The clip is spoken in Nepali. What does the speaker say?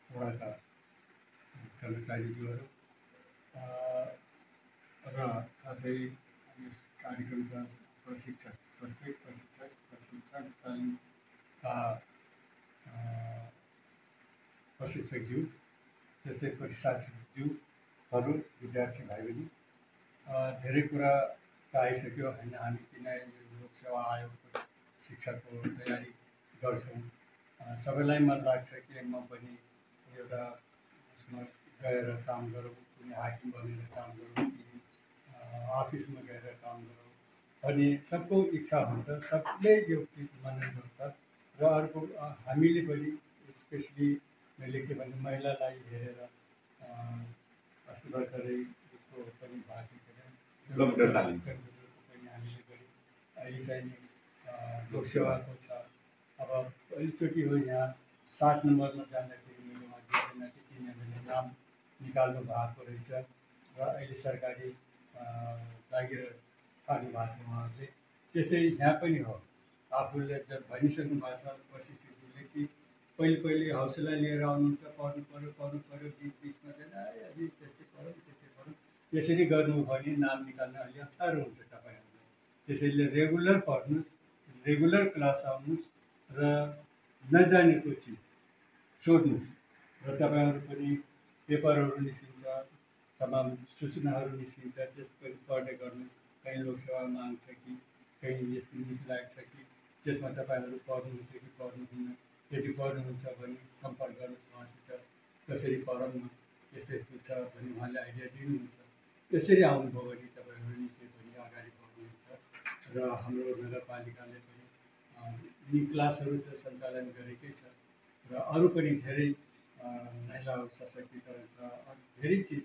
वडाका कर्मचारीज्यूहरू र साथै यस कार्यक्रमका प्रशिक्षण तालिमका प्रशिक्षकज्यू, त्यस्तै प्रशासकज्यूहरू, विद्यार्थी भाइ बहिनी, धेरै कुरा त आइसक्यो होइन। हामी किन यो लोकसेवा आयोगको शिक्षाको तयारी गर्छौँ, सबैलाई मन लाग्छ कि म पनि एउटा उसमा गएर काम गरौँ, कुनै हाकिम बनेर काम गरौँ, अफिसमा गएर काम गरौँ भन्ने सबको इच्छा हुन्छ। सबले यो चिज मनन गर्छ र अर्को हामीले पनि स्पेसली मैले के भने महिलालाई हेरेर अस्ति भर्खरै उसको पनि कम्प्युटर पनि हामीले गऱ्यौँ। अहिले चाहिँ नि लोकसेवाको छ। अब पहिलोचोटि हो यहाँ 7 नम्बरमा जाँदाखेरि मैले उहाँ देखेन कि तिनीहरूले नाम निकाल्नु भएको रहेछ र अहिले सरकारी जागिर पार्नु भएको छ उहाँहरूले। त्यस्तै यहाँ पनि हो, आफूले जब भनिसक्नु भएको छ प्रशिक्षकले कि पहिले हौसला लिएर आउनुहुन्छ, पढ्नु पऱ्यो, बिचमा चाहिँ अलि त्यस्तै पढौँ यसरी गर्नु भने नाम निकाल्न अलि अप्ठ्यारो हुन्छ तपाईँहरूलाई। त्यसैले रेगुलर पढ्नुहोस्, रेगुलर क्लास आउनुहोस् र नजानेको चिज सोध्नुहोस् र तपाईँहरू पनि पेपरहरू निस्किन्छ, तमाम सूचनाहरू निस्किन्छ, त्यस पनि पढ्ने गर्नुहोस्। कहीँ लोकसेवा माग छ कि कहीँ यस्तो नीति लागेको छ कि त्यसमा तपाईँहरू पढ्नुहुन्छ कि पढ्नुहुन्न। यदि पढ्नुहुन्छ भने सम्पर्क गर्नुहोस् उहाँसित, कसरी पढौँ न, यस्तो छ भने उहाँले आइडिया दिनुहुन्छ। यसरी आउनुभयो भने तपाईँहरू निश्चय पनि अगाडि बढ्नुहुन्छ र हाम्रो नगरपालिकाले पनि यी क्लासहरू त सञ्चालन गरेकै छ र अरू पनि धेरै महिला सशक्तिकरण छ, धेरै चिज